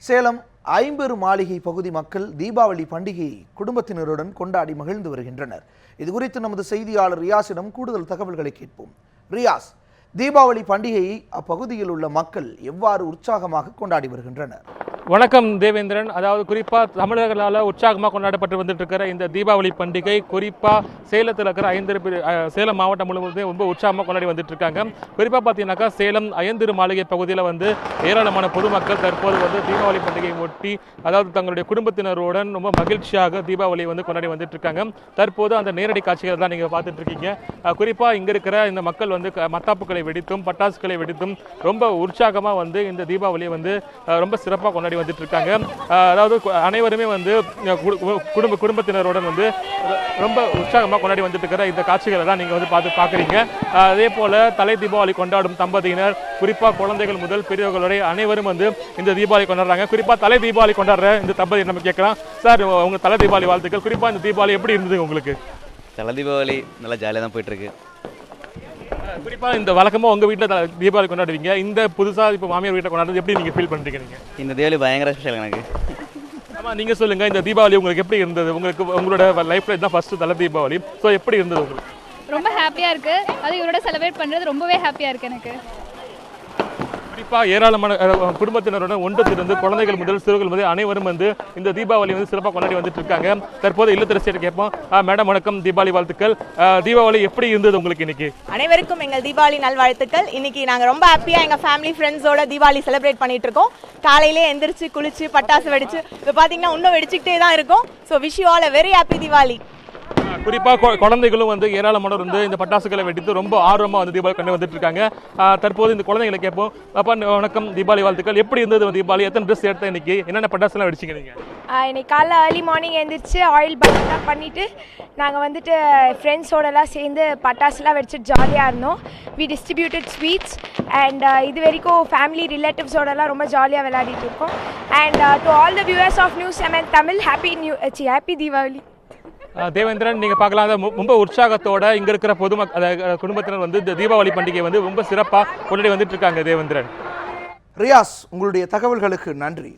சேலம் ஐம்பெரு மாளிகை பகுதி மக்கள் தீபாவளி பண்டிகையை குடும்பத்தினருடன் கொண்டாடி மகிழ்ந்து வருகின்றனர். இது குறித்து நமது செய்தியாளர் ரியாஸிடம் கூடுதல் தகவல்களை கேட்போம். ரியாஸ், தீபாவளி பண்டிகையை அப்பகுதியில் உள்ள மக்கள் எவ்வாறு உற்சாகமாக கொண்டாடி வருகின்றனர்? வணக்கம் தேவேந்திரன். அதாவது குறிப்பாக தமிழர்களால் உற்சாகமாக கொண்டாடப்பட்டு வந்துட்டு இருக்கிற இந்த தீபாவளி பண்டிகை குறிப்பாக சேலத்தில் இருக்கிற சேலம் மாவட்டம் முழுவதும் ரொம்ப உற்சாகமாக கொண்டாடி வந்துட்டு இருக்காங்க. குறிப்பாக பார்த்தீங்கன்னாக்கா சேலம் ஐயந்திரு மாளிகை பகுதியில் ஏராளமான பொதுமக்கள் தற்போது தீபாவளி பண்டிகையை ஒட்டி அதாவது தங்களுடைய குடும்பத்தினருடன் ரொம்ப மகிழ்ச்சியாக தீபாவளியை கொண்டாடி வந்துட்டு இருக்காங்க. தற்போது அந்த நேரடி காட்சிகளை தான் நீங்கள் பார்த்துட்டு இருக்கீங்க. குறிப்பாக இங்கே இருக்கிற இந்த மக்கள் மத்தாப்புகளை வெடித்தும் பட்டாசுகளை வெடித்தும் ரொம்ப உற்சாகமாக இந்த தீபாவளியை ரொம்ப சிறப்பாக கொண்டாடி வந்துட்டு இருக்காங்க. அதாவது அனைவருமே குடும்பத்தினருடன் ரொம்ப உற்சாகமாக கொண்டாடி வந்துட்டு இருக்கிற இந்த காட்சிகளை தான் நீங்க பார்க்குறீங்க. அதே போல தலை தீபாவளி கொண்டாடும் தம்பதியினர் குறிப்பா குழந்தைகள் முதல் பெரியவர்களுடைய அனைவரும் இந்த தீபாவளி கொண்டாடுறாங்க. குறிப்பா தலை தீபாவளி கொண்டாடுற இந்த தம்பதி நம்ம கேட்கலாம். சார், உங்க தலை தீபாவளி வாழ்த்துக்கள். குறிப்பா இந்த தீபாவளி எப்படி இருந்தது உங்களுக்கு? தலை தீபாவளி நல்லா ஜாலியாக தான் போயிட்டு இருக்கு. குறிப்பா இந்த வழக்கமா உங்க வீட்டில் தீபாவளி கொண்டாடுவீங்க, இந்த புதுசா இப்போ மாமியார் வீட்டில் கொண்டாடுறது எப்படி நீங்க ஃபீல் பண்றீங்க? நீங்க இந்த தீபாவளி பயங்கர ஸ்பெஷல் எனக்கு. ஆமா, நீங்க சொல்லுங்க, இந்த தீபாவளி உங்களுக்கு எப்படி இருந்தது? உங்களுக்கு உங்களோட லைஃப்ல இதுதான் ஃபர்ஸ்ட் தலை தீபாவளி. ஸோ எப்படி இருந்தது உங்களுக்கு? ரொம்ப ஹாப்பியா இருக்கு. அது இவரோட செலிப்ரேட் பண்றது ரொம்பவே ஹாப்பியா இருக்கு எனக்கு. குறிப்பா ஏராளமான குடும்பத்தினருடன் ஒன்று திறந்து குழந்தைகள் முதல் சிறுவர்கள் முதல் அனைவரும் இந்த தீபாவளி சிறப்பாக கொண்டாடி வந்துட்டு இருக்காங்க. தற்போது இல்லத்தரசியை கேட்போம். மேடம் வணக்கம், தீபாவளி வாழ்த்துக்கள். தீபாவளி எப்படி இருந்தது உங்களுக்கு இன்னைக்கு? அனைவருக்கும் எங்கள் தீபாவளி நல்வாழ்த்துக்கள். இன்னைக்கு நாங்கள் ரொம்ப ஹாப்பியா எங்க ஃபேமிலி ஃப்ரெண்ட்ஸோட தீபாவளி செலிப்ரேட் பண்ணிட்டு இருக்கோம். காலையிலே எந்திரிச்சு குளிச்சு பட்டாசு வெடிச்சு இப்போ பார்த்தீங்கன்னா இன்னும் வெடிச்சுக்கிட்டே தான் இருக்கும். So wish you all a very happy Deepavali. குறிப்பாக குழந்தைகளும் ஏராளமானோர் இந்த பட்டாசுகளை வெடித்து ரொம்ப ஆர்வமாக தீபாவளி கொண்டு வந்துட்டு இருக்காங்க. தற்போது இந்த குழந்தைகளை கேட்போம். அப்பா வணக்கம், தீபாவளி வாழ்த்துக்கள். எப்படி இருந்தது தீபாவளி? எத்தனை ட்ரெஸ் எடுத்த இன்னைக்கு? என்னென்ன பட்டாசுலாம் வெடிச்சிங்க நீங்க? இன்னைக்கு காலைல ஏர்லி மார்னிங் எழுந்திரிச்சு ஆயில் பட்டெல்லாம் பண்ணிவிட்டு நாங்கள் ஃப்ரெண்ட்ஸோடலாம் சேர்ந்து பட்டாசுலாம் வெடிச்சிட்டு ஜாலியாக இருந்தோம். வி டிஸ்ட்ரிபியூட்டட் ஸ்வீட்ஸ் அண்ட் இது வரைக்கும் ஃபேமிலி ரிலேட்டிவ்ஸோடலாம் ரொம்ப ஜாலியாக விளையாடிட்டு இருக்கோம். And to all the viewers of News 7 Tamil happy Deepavali. Devendran, நீங்க பார்க்கலாம் ரொம்ப உற்சாகத்தோட இங்க இருக்கிற குடும்பத்தினர் இந்த தீபாவளி பண்டிகை ரொம்ப சிறப்பா கொண்டாடி வந்துட்டு இருக்காங்க. தேவேந்திரன், ரியாஸ், உங்களுடைய தகவல்களுக்கு நன்றி.